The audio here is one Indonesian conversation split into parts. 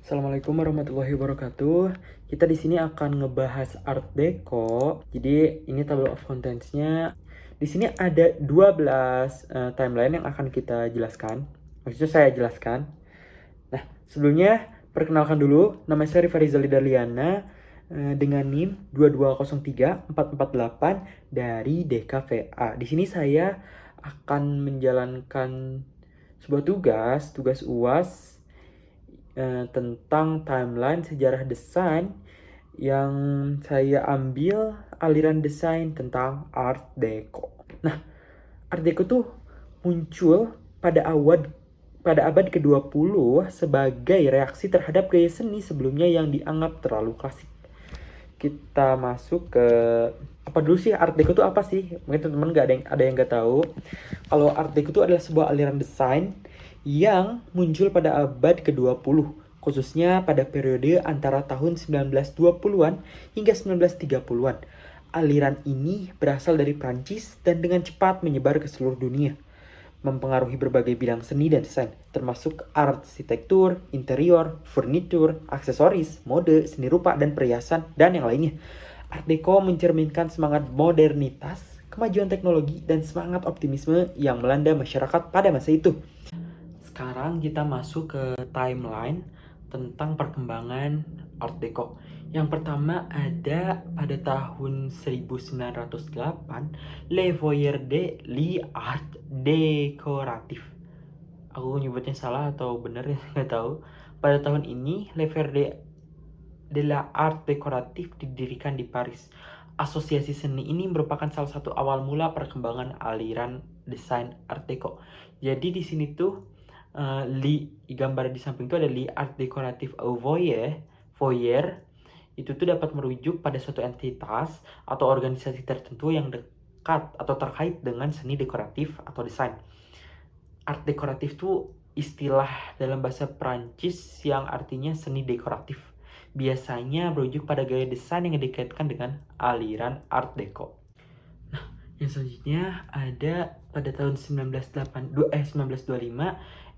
Assalamualaikum warahmatullahi wabarakatuh. Kita di sini akan ngebahas Art Deco. Jadi ini table of contents-nya. Di sini ada 12 timeline yang akan kita jelaskan. Maksudnya saya jelaskan. Nah, sebelumnya perkenalkan dulu, nama saya Rifa Rizali Darliana dengan NIM 2203448 dari DKVA. Di sini saya akan menjalankan sebuah tugas UAS tentang timeline sejarah desain yang saya ambil aliran desain tentang Art Deco. Nah, Art Deco tuh muncul pada abad ke-20 sebagai reaksi terhadap gaya seni sebelumnya yang dianggap terlalu klasik. Kita masuk ke apa dulu sih Art Deco itu apa sih? Mungkin teman-teman ada yang nggak tahu. Kalau Art Deco itu adalah sebuah aliran desain yang muncul pada abad ke-20, khususnya pada periode antara tahun 1920-an hingga 1930-an. Aliran ini berasal dari Prancis dan dengan cepat menyebar ke seluruh dunia, mempengaruhi berbagai bidang seni dan desain, termasuk arsitektur, interior, furnitur, aksesoris, mode, seni rupa, dan perhiasan, dan yang lainnya. Art Deco mencerminkan semangat modernitas, kemajuan teknologi, dan semangat optimisme yang melanda masyarakat pada masa itu. Sekarang kita masuk ke timeline tentang perkembangan Art Deco. Yang pertama ada pada tahun 1908, Le Foyer de l'Art Décoratif. Aku nyebutnya salah atau benar ya, nggak tahu. Pada tahun ini, Le Foyer de l'Art Décoratif didirikan di Paris. Asosiasi seni ini merupakan salah satu awal mula perkembangan aliran desain Art Deco. Jadi di sini tuh gambar di samping itu ada Art Décoratif au Foyer. Itu tuh dapat merujuk pada suatu entitas atau organisasi tertentu yang dekat atau terkait dengan seni dekoratif atau desain. Art dekoratif tuh istilah dalam bahasa Prancis yang artinya seni dekoratif. Biasanya merujuk pada gaya desain yang dikaitkan dengan aliran Art Deco. Yang selanjutnya ada pada tahun 1925,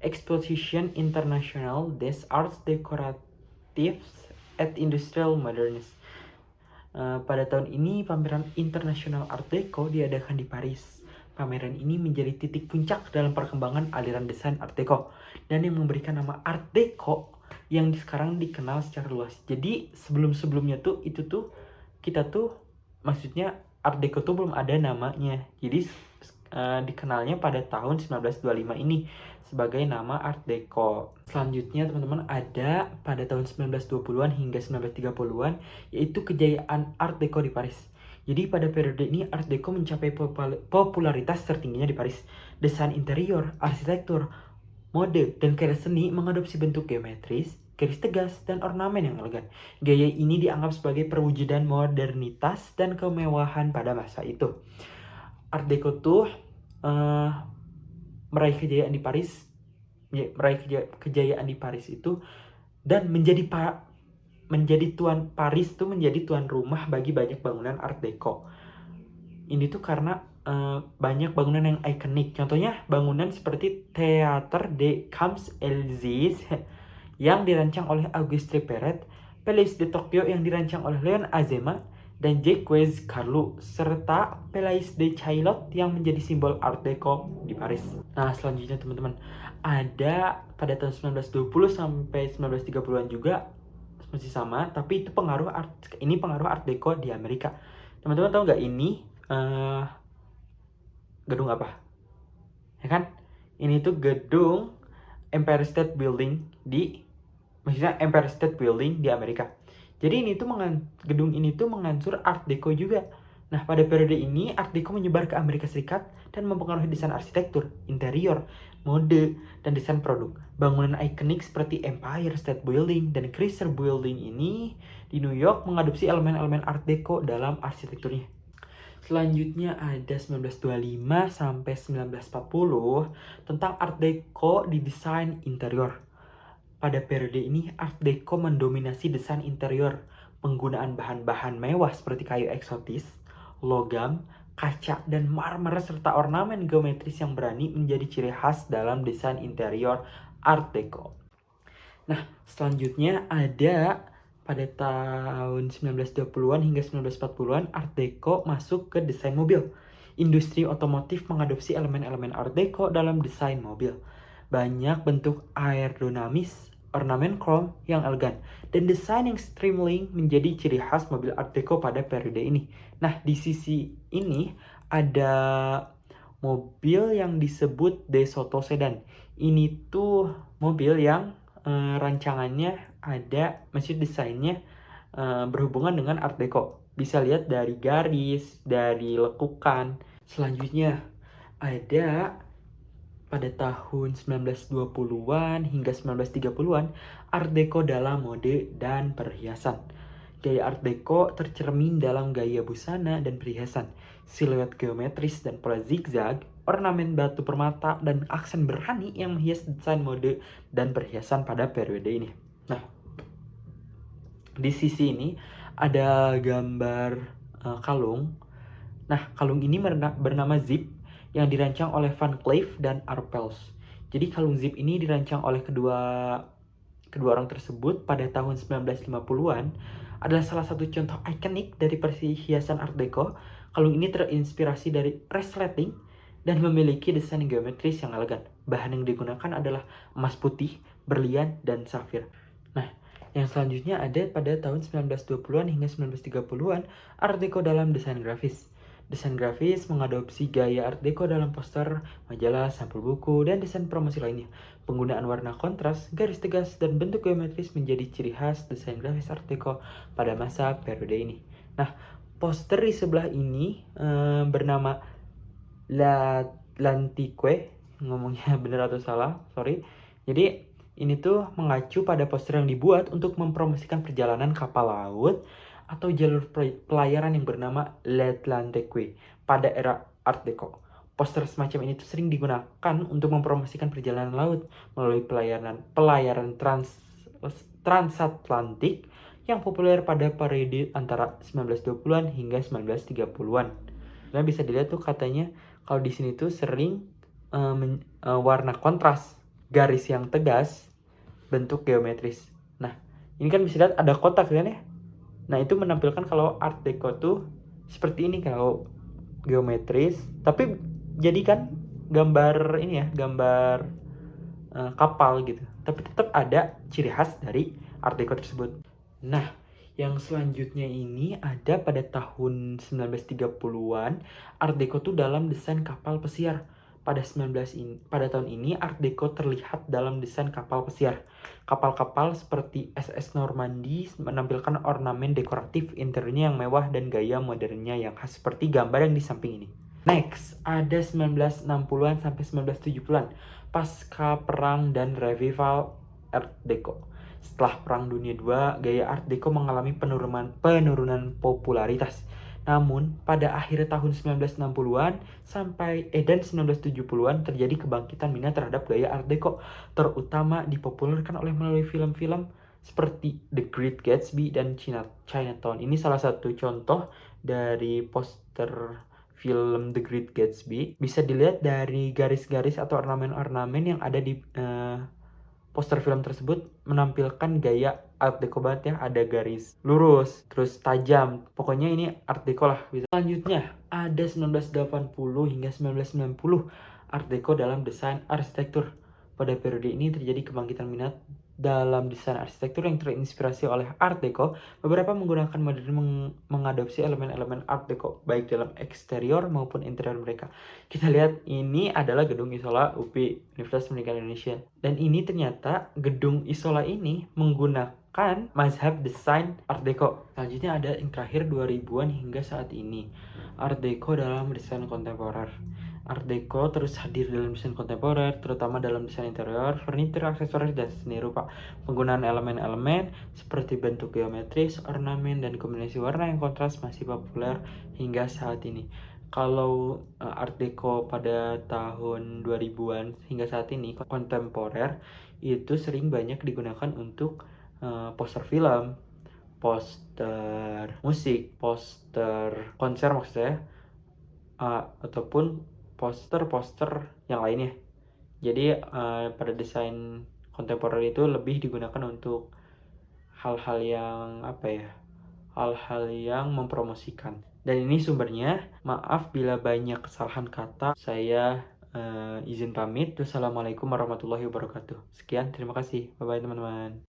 Exposition International des Arts Décoratifs et Industriels Modernes. Pada tahun ini, pameran internasional Art Deco diadakan di Paris. Pameran ini menjadi titik puncak dalam perkembangan aliran desain Art Deco dan yang memberikan nama Art Deco yang sekarang dikenal secara luas. Jadi sebelum-sebelumnya tuh kita tuh maksudnya Art Deco tuh belum ada namanya. Jadi dikenalnya pada tahun 1925 ini sebagai nama Art Deco. Selanjutnya teman-teman ada pada tahun 1920-an hingga 1930-an yaitu kejayaan Art Deco di Paris. Jadi pada periode ini Art Deco mencapai popularitas tertingginya di Paris. Desain interior, arsitektur, mode, dan karya seni mengadopsi bentuk geometris, garis tegas, dan ornamen yang elegan. Gaya ini dianggap sebagai perwujudan modernitas dan kemewahan pada masa itu. Art Deco tuh meraih kejayaan di Paris, itu dan menjadi tuan Paris tuh menjadi tuan rumah bagi banyak bangunan Art Deco. Ini tuh karena banyak bangunan yang ikonik. Contohnya bangunan seperti Théâtre des Champs-Élysées yang dirancang oleh Auguste Perret, Palais de Tokyo yang dirancang oleh Leon Azema dan Jacques Carlu, serta Palais de Chaillot yang menjadi simbol Art Deco di Paris. Nah, selanjutnya teman-teman, ada pada tahun 1920 sampai 1930-an juga masih sama, tapi itu pengaruh Art Deco di Amerika. Teman-teman tahu nggak ini gedung apa? Ya kan? Ini tuh gedung Empire State Building di Amerika. Jadi gedung ini tuh mengansur Art Deco juga. Nah, pada periode ini Art Deco menyebar ke Amerika Serikat dan mempengaruhi desain arsitektur, interior, mode, dan desain produk. Bangunan ikonik seperti Empire State Building dan Chrysler Building ini di New York mengadopsi elemen-elemen Art Deco dalam arsitekturnya. Selanjutnya ada 1925 sampai 1940 tentang Art Deco di desain interior. Pada periode ini, Art Deco mendominasi desain interior. Penggunaan bahan-bahan mewah seperti kayu eksotis, logam, kaca, dan marmer serta ornamen geometris yang berani menjadi ciri khas dalam desain interior Art Deco. Nah, selanjutnya ada pada tahun 1920-an hingga 1940-an Art Deco masuk ke desain mobil. Industri otomotif mengadopsi elemen-elemen Art Deco dalam desain mobil. Banyak bentuk aerodinamis, ornamen chrome yang elegan, dan desain yang streamline menjadi ciri khas mobil Art Deco pada periode ini. Nah, di sisi ini ada mobil yang disebut De Soto Sedan. Ini tuh mobil yang rancangannya ada, maksud desainnya berhubungan dengan Art Deco. Bisa lihat dari garis, dari lekukan. Selanjutnya ada pada tahun 1920-an hingga 1930-an Art Deco dalam mode dan perhiasan. Gaya Art Deco tercermin dalam gaya busana dan perhiasan, siluet geometris dan pola zigzag, ornamen batu permata, dan aksen berani yang menghias desain mode dan perhiasan pada periode ini. Nah, di sisi ini ada gambar kalung. Nah, kalung ini bernama Zip yang dirancang oleh Van Cleef dan Arpels. Jadi kalung Zip ini dirancang oleh kedua orang tersebut pada tahun 1950-an adalah salah satu contoh ikonik dari perhiasan Art Deco. Kalung ini terinspirasi dari resleting dan memiliki desain geometris yang elegan. Bahan yang digunakan adalah emas putih, berlian, dan safir. Nah, yang selanjutnya ada pada tahun 1920-an hingga 1930-an Art Deco dalam desain grafis. Desain grafis mengadopsi gaya Art Deco dalam poster, majalah, sampul buku, dan desain promosi lainnya. Penggunaan warna kontras, garis tegas, dan bentuk geometris menjadi ciri khas desain grafis Art Deco pada masa periode ini. Nah, poster di sebelah ini bernama L'Antique, ngomongnya benar atau salah, sorry. Jadi ini tuh mengacu pada poster yang dibuat untuk mempromosikan perjalanan kapal laut atau jalur pelayaran yang bernama L'Atlantique pada era Art Deco. Poster semacam ini tuh sering digunakan untuk mempromosikan perjalanan laut melalui pelayaran transatlantik yang populer pada periode antara 1920-an hingga 1930-an. Nah, bisa dilihat tuh katanya kalau di sini tuh sering warna kontras, garis yang tegas, bentuk geometris. Nah, ini kan bisa lihat ada kotak kan ya. Nah, itu menampilkan kalau Art Deco tuh seperti ini, kalau geometris, tapi jadikan gambar ini ya, gambar kapal gitu. Tapi tetap ada ciri khas dari Art Deco tersebut. Nah, yang selanjutnya ini ada pada tahun 1930-an, Art Deco tuh dalam desain kapal pesiar. Pada tahun ini Art Deco terlihat dalam desain kapal pesiar. Kapal-kapal seperti SS Normandy menampilkan ornamen dekoratif interiornya yang mewah dan gaya modernnya yang khas seperti gambar yang di samping ini. Next, ada 1960-an sampai 1970-an, pasca perang dan revival Art Deco. Setelah Perang Dunia II, gaya Art Deco mengalami penurunan popularitas. Namun, pada akhir tahun 1960-an dan 1970-an terjadi kebangkitan minat terhadap gaya Art Deco, terutama dipopulerkan melalui film-film seperti The Great Gatsby dan Chinatown. Ini salah satu contoh dari poster film The Great Gatsby. Bisa dilihat dari garis-garis atau ornamen-ornamen yang ada di poster film tersebut menampilkan gaya Art Deco banget ya. Ada garis lurus, terus tajam. Pokoknya ini Art Deco lah. Selanjutnya ada 1980 hingga 1990 Art Deco dalam desain arsitektur. Pada periode ini terjadi kebangkitan minat dalam desain arsitektur yang terinspirasi oleh Art Deco. Beberapa menggunakan modern mengadopsi elemen-elemen Art Deco baik dalam eksterior maupun interior mereka. Kita lihat ini adalah gedung Isola UPI Universitas Pendidikan Indonesia. Dan ini ternyata gedung Isola ini menggunakan mazhab desain Art Deco. Selanjutnya ada yang terakhir 2000-an hingga saat ini, Art Deco dalam desain kontemporer. Art Deco terus hadir dalam desain kontemporer, terutama dalam desain interior, furnitur, aksesoris, dan seni rupa. Penggunaan elemen-elemen seperti bentuk geometris, ornamen, dan kombinasi warna yang kontras masih populer hingga saat ini. Kalau Art Deco pada tahun 2000-an hingga saat ini, kontemporer, itu sering banyak digunakan untuk poster film, poster musik, poster konser maksudnya, ataupun poster-poster yang lainnya. Jadi pada desain kontemporer itu lebih digunakan untuk hal-hal yang hal-hal yang mempromosikan. Dan ini sumbernya. Maaf bila banyak kesalahan kata. Saya izin pamit. Wassalamualaikum warahmatullahi wabarakatuh. Sekian, terima kasih. Bye bye teman-teman.